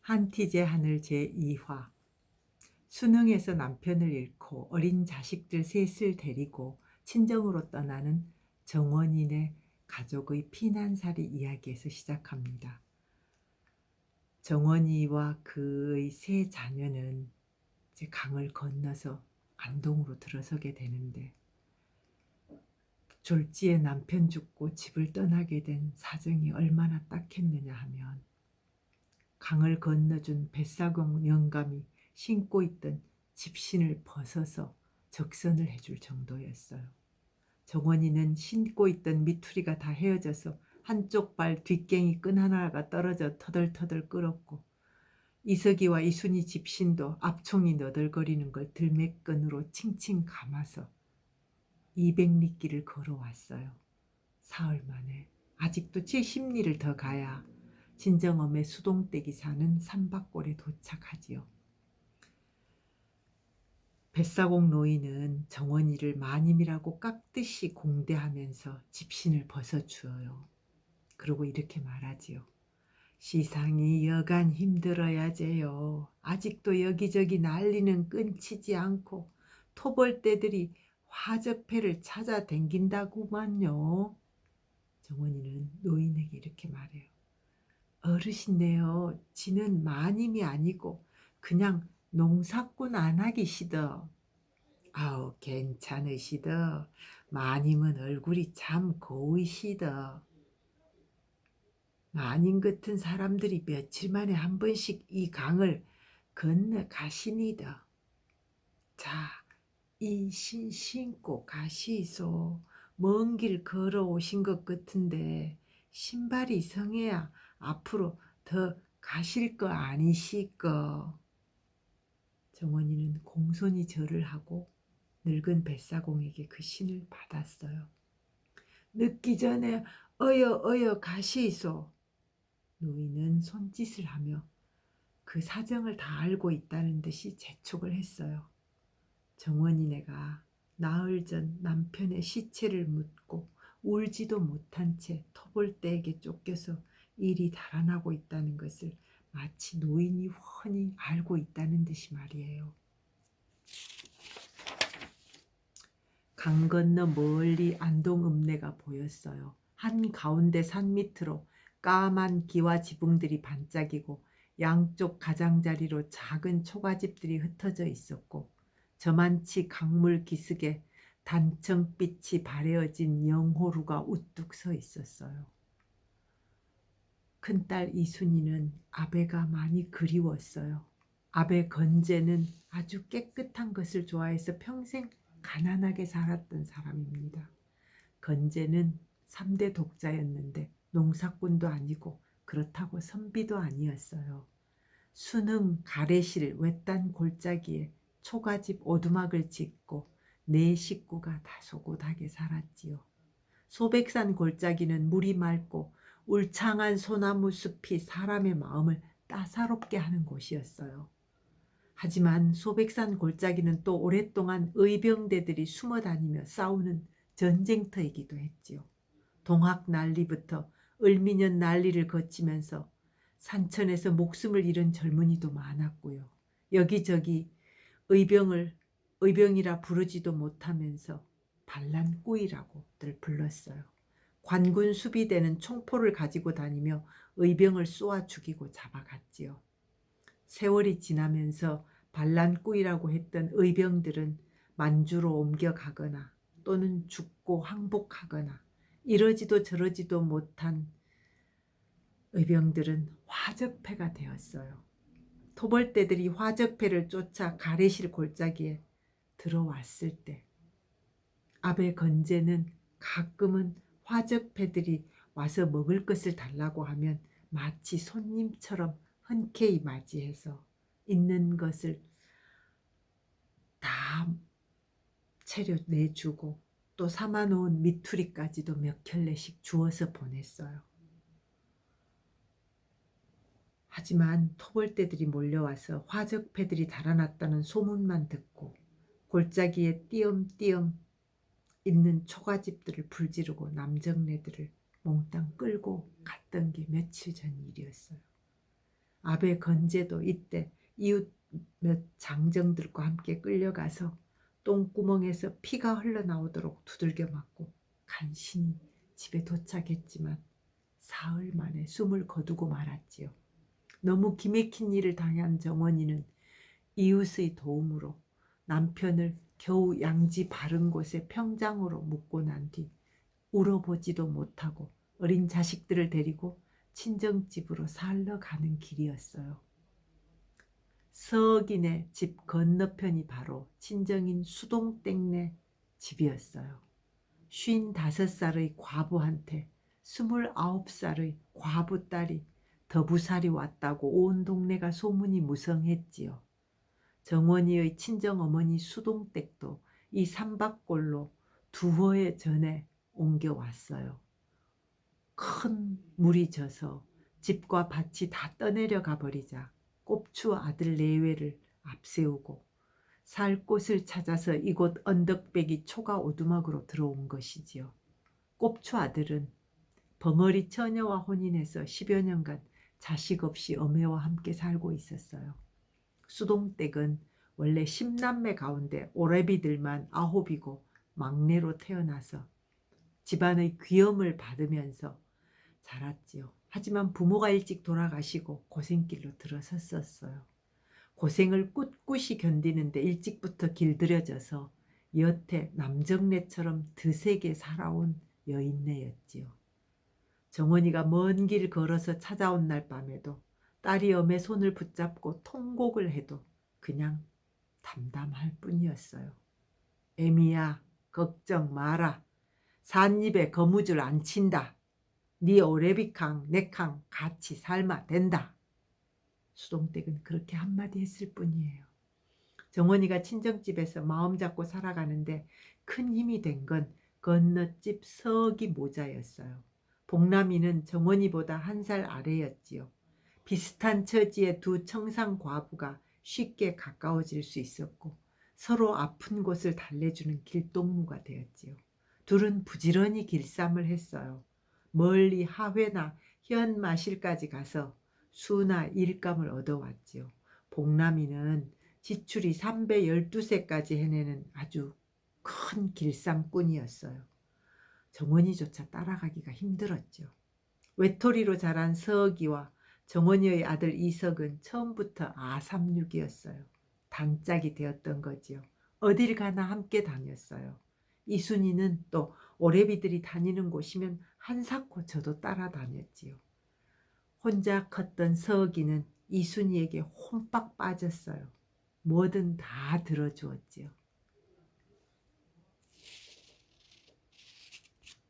한티제 하늘 제2화. 수능에서 남편을 잃고 어린 자식들 셋을 데리고 친정으로 떠나는 정원인의 가족의 피난살이 이야기에서 시작합니다. 정원이와 그의 세 자녀는 이제 강을 건너서 안동으로 들어서게 되는데, 졸지에 남편 죽고 집을 떠나게 된 사정이 얼마나 딱했느냐 하면, 강을 건너준 뱃사공 영감이 신고 있던 집신을 벗어서 적선을 해줄 정도였어요. 정원이는 신고 있던 미투리가 다 헤어져서 한쪽 발 뒷갱이 끈 하나가 떨어져 터덜터덜 끓었고, 이석이와 이순이 집신도 앞총이 너덜거리는 걸 들매끈으로 칭칭 감아서 200리길을 걸어왔어요. 사흘 만에. 아직도 제 심리를 더 가야 진정엄의 수동댁이 사는 삼박골에 도착하지요. 뱃사공 노인은 정원이를 마님이라고 깍듯이 공대하면서 집신을 벗어주어요. 그리고 이렇게 말하지요. 시상이 여간 힘들어야제요. 아직도 여기저기 난리는 끊치지 않고 토벌떼들이 화적패를 찾아 댕긴다구만요. 정원이는 노인에게 이렇게 말해요. 어르신네요. 지는 마님이 아니고 그냥 농사꾼 안 하기시더. 아우 괜찮으시더. 마님은 얼굴이 참 고우시더. 마님 같은 사람들이 며칠 만에 한 번씩 이 강을 건너 가시니더. 자, 이 신고 가시소. 먼 길 걸어오신 것 같은데 신발이 성해야 앞으로 더 가실 거 아니시꺼. 정원이는 공손히 절을 하고 늙은 뱃사공에게 그 신을 받았어요. 늦기 전에 어여 가시소. 노인은 손짓을 하며 그 사정을 다 알고 있다는 듯이 재촉을 했어요. 정원이네가 나흘 전 남편의 시체를 묻고 울지도 못한 채 터벌떼에게 쫓겨서 일이 달아나고 있다는 것을 마치 노인이 훤히 알고 있다는 듯이 말이에요. 강 건너 멀리 안동 읍내가 보였어요. 한가운데 산 밑으로 까만 기와 지붕들이 반짝이고 양쪽 가장자리로 작은 초가집들이 흩어져 있었고, 저만치 강물 기슭에 단청빛이 바래어진 영호루가 우뚝 서 있었어요. 큰딸 이순이는 아베가 많이 그리웠어요. 아베 건재는 아주 깨끗한 것을 좋아해서 평생 가난하게 살았던 사람입니다. 건재는 3대 독자였는데 농사꾼도 아니고 그렇다고 선비도 아니었어요. 수능 가래실 외딴 골짜기에 초가집 오두막을 짓고 네 식구가 다소곳하게 살았지요. 소백산 골짜기는 물이 맑고 울창한 소나무 숲이 사람의 마음을 따사롭게 하는 곳이었어요. 하지만 소백산 골짜기는 또 오랫동안 의병대들이 숨어다니며 싸우는 전쟁터이기도 했지요. 동학 난리부터 을미년 난리를 거치면서 산천에서 목숨을 잃은 젊은이도 많았고요. 여기저기 의병이라 부르지도 못하면서 반란꾸이라고들 불렀어요. 관군 수비대는 총포를 가지고 다니며 의병을 쏘아 죽이고 잡아갔지요. 세월이 지나면서 반란꾸이라고 했던 의병들은 만주로 옮겨가거나 또는 죽고 항복하거나, 이러지도 저러지도 못한 의병들은 화적패가 되었어요. 토벌떼들이 화적패를 쫓아 가래실 골짜기에 들어왔을 때 아베 건재는 가끔은 화적패들이 와서 먹을 것을 달라고 하면 마치 손님처럼 흔쾌히 맞이해서 있는 것을 다 차려내주고 또 삼아놓은 미투리까지도 몇 켤레씩 주어서 보냈어요. 하지만 토벌떼들이 몰려와서 화적패들이 달아났다는 소문만 듣고 골짜기에 띄엄띄엄 있는 초가집들을 불지르고 남정네들을 몽땅 끌고 갔던 게 며칠 전 일이었어요. 아베 건재도 이때 이웃 몇 장정들과 함께 끌려가서 똥구멍에서 피가 흘러나오도록 두들겨 맞고 간신히 집에 도착했지만 사흘 만에 숨을 거두고 말았지요. 너무 기맥힌 일을 당한 정원이는 이웃의 도움으로 남편을 겨우 양지 바른 곳에 평장으로 묻고 난 뒤 울어보지도 못하고 어린 자식들을 데리고 친정집으로 살러 가는 길이었어요. 서기네 집 건너편이 바로 친정인 수동땡네 집이었어요. 55살의 과부한테 29살의 과부 딸이 더부살이 왔다고 온 동네가 소문이 무성했지요. 정원이의 친정어머니 수동댁도 이 삼박골로 두허에 전에 옮겨왔어요. 큰 물이 져서 집과 밭이 다 떠내려가 버리자 꼽추 아들 내외를 앞세우고 살 곳을 찾아서 이곳 언덕배기 초가 오두막으로 들어온 것이지요. 꼽추 아들은 벙어리 처녀와 혼인해서 10여 년간 자식 없이 어매와 함께 살고 있었어요. 수동댁은 원래 10남매 가운데 오래비들만 9이고 막내로 태어나서 집안의 귀염을 받으면서 자랐지요. 하지만 부모가 일찍 돌아가시고 고생길로 들어섰었어요. 고생을 꿋꿋이 견디는데 일찍부터 길들여져서 여태 남정네처럼 드세게 살아온 여인네였지요. 정원이가 먼 길 걸어서 찾아온 날 밤에도 딸이 엄의 손을 붙잡고 통곡을 해도 그냥 담담할 뿐이었어요. 애미야, 걱정 마라. 삿입에 거무줄 안 친다. 네 오래비캉 내캉 같이 살마 된다. 수동댁은 그렇게 한마디 했을 뿐이에요. 정원이가 친정집에서 마음 잡고 살아가는데 큰 힘이 된 건 건너집 서기 모자였어요. 복남이는 정원이보다 1살 아래였지요. 비슷한 처지의 두 청상 과부가 쉽게 가까워질 수 있었고 서로 아픈 곳을 달래주는 길동무가 되었지요. 둘은 부지런히 길쌈을 했어요. 멀리 하회나 현마실까지 가서 수나 일감을 얻어왔지요. 복남이는 지출이 3배 12세까지 해내는 아주 큰 길쌈꾼이었어요. 정원이조차 따라가기가 힘들었죠. 외톨이로 자란 서기와 정원이의 아들 이석은 처음부터 아삼육이었어요. 단짝이 되었던 거지요. 어딜 가나 함께 다녔어요. 이순이는 또 오래비들이 다니는 곳이면 한사코 저도 따라다녔지요. 혼자 컸던 서기는 이순이에게 홈빡 빠졌어요. 뭐든 다 들어주었지요.